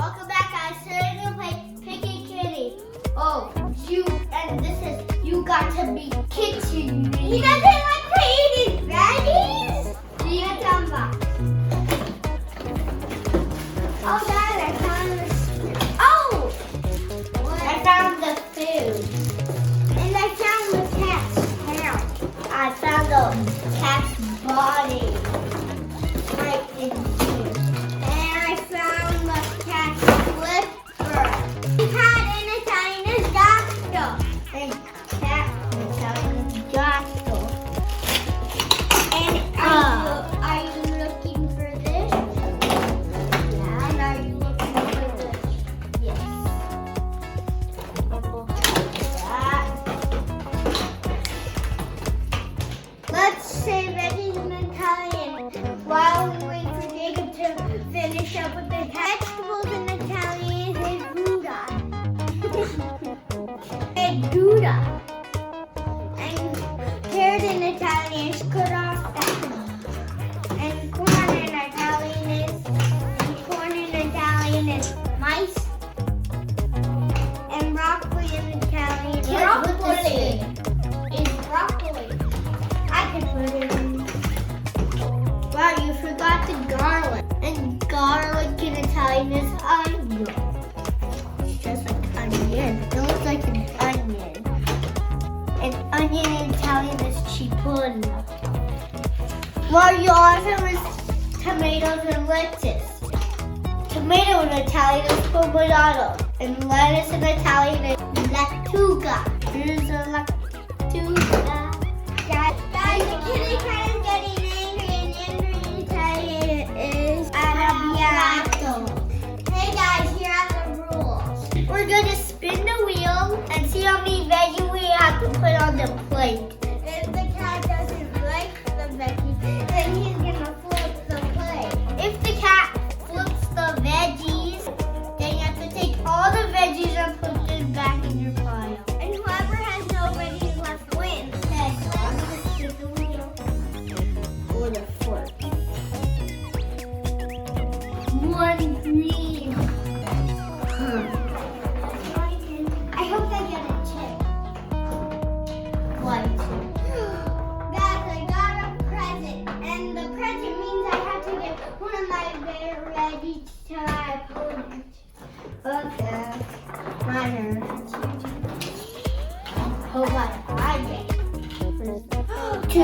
Welcome back, guys. Today we're gonna play Picky Kitty. Oh, this is you got to be kitchen me. He doesn't like to eat his veggies. Let's unbox. Oh, Dad, I found this. Oh, I found the food, and I found the cat's hair. I found the cat's body right in here. And I found the cat's slipper. He had an Italian doctor. And cat Italian doctor. And are you looking for this? Yeah. And are you looking for this? Yes. Let's say veggies in Italian while we wait for Jacob to finish up with the vegetables in Italian is Gouda. And Gouda. And carrot in Italian is carota. And corn in Italian is mice. And broccoli in Italian is broccoli. I can put it in. Wow, you forgot the garlic. And garlic in Italian is onion. It's just like onion. It looks like an onion. And onion in Italian is cipolla. Well, you also is tomatoes and lettuce. Tomato in Italian is pomodoro. And lettuce in Italian is lattuga. Here's a lattuga. Guys, the kitty cat is getting angry, and angry in Italian is arrabbiato. Hey guys, here are the rules. We're going to spin the wheel and see how many veggies we have to put on the plate. If the cat doesn't like the veggies, then he's going to flip the plate. If the cat flips the veggies, then you have to take all the veggies and put them back in your pile. And whoever has no veggies left wins. Okay, so I'm going to spin the wheel. Or the fork. One green. I hope I get a chip. White. Guys, I got a present. And the present means I have to get one of my veggies to my opponent. Okay. My turn. Hope I get two.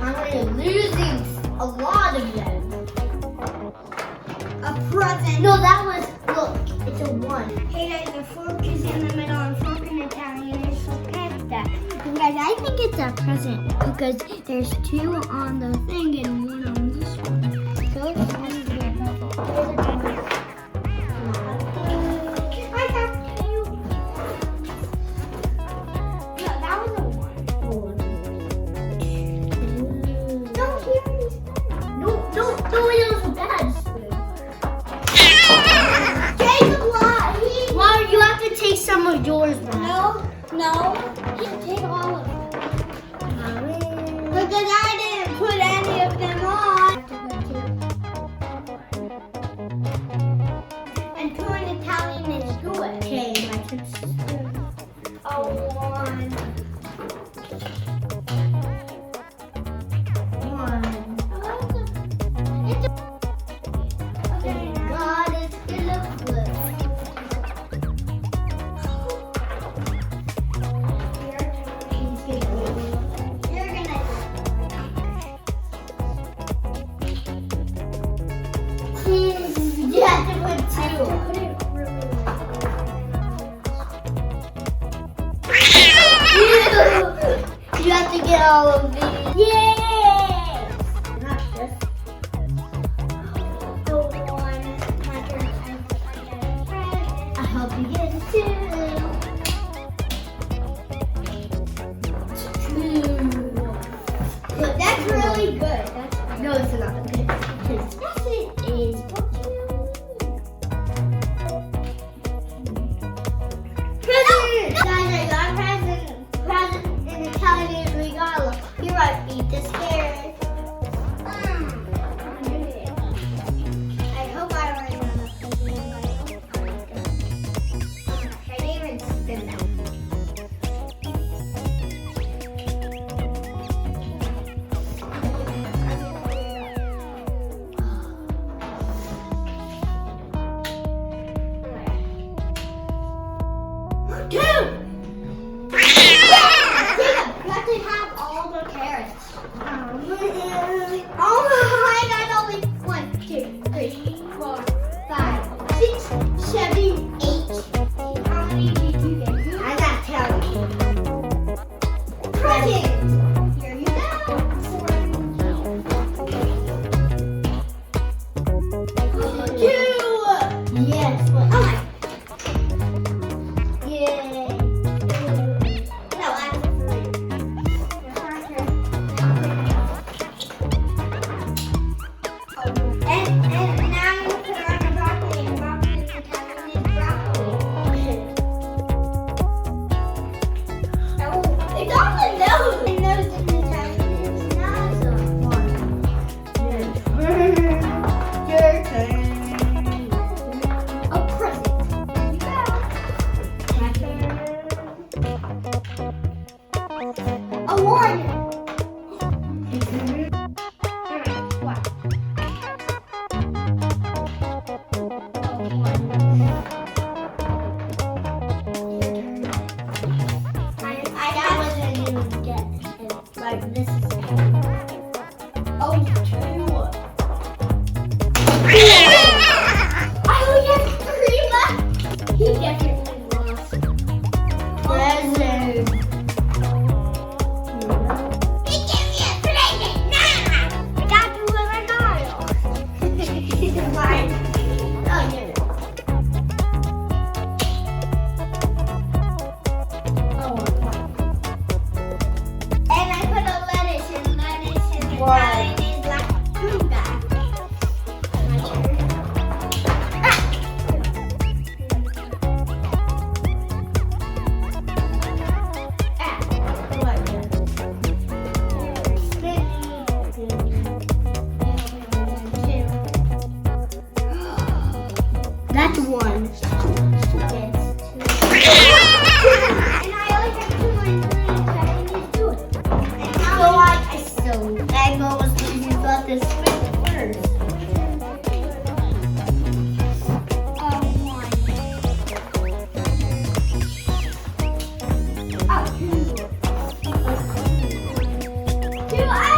I'm losing a lot of them. A present. No, that was, look, it's a one. Hey guys, the fork is in the middle, and fork in Italian is forchetta. And guys, I think it's a present because there's two on the thing and one on this one. So it's one of them. I got two. No, that was a one. Don't hear me spin. No, it was a bad spin. Jacob lied. Well, you have to take some of yours now. No. You take all of them. Because I didn't put any of them on. And two in Italian is good. Okay, my turn to spin. Oh, one. Okay, God, it's gonna flip. You're gonna you have to put two. You have to get all of these. Yay! Not this. The one. My turn. I hope you get it too. Two. Look, that's really good. No, it's not good. Yes, it is. Present! Guys, I got a present in Italian regalo. Here I eat this carrot. I hope I don't run out of food. I didn't even spin that. Dude! Have all the carrots. Oh, I got only 1, 2, 3, 4, 5, 6, 7, 8. How many did you get? I got 10. Present. Here you go. Two. Yes. Well, oh my. Yay. No, I have 3. And now you put it on the broccoli, and broccoli is Italian broccoli. Oh, it's on the nose. The nose is Italian. It's not so fun. Your turn. A present. Here you go. A 1. What? I wasn't even get it. Like this is oh, 2. I only have 3 left. He definitely lost. Present. He gave me a present. Nah, I got to what I got. Fine. Oh, yeah. And I put a lettuce in Italian is like fruit bag. My turn. That's 1. And I only have 2 more ingredients. I can just do it. And now so egg was you got this first. 1. Oh, 2. 2.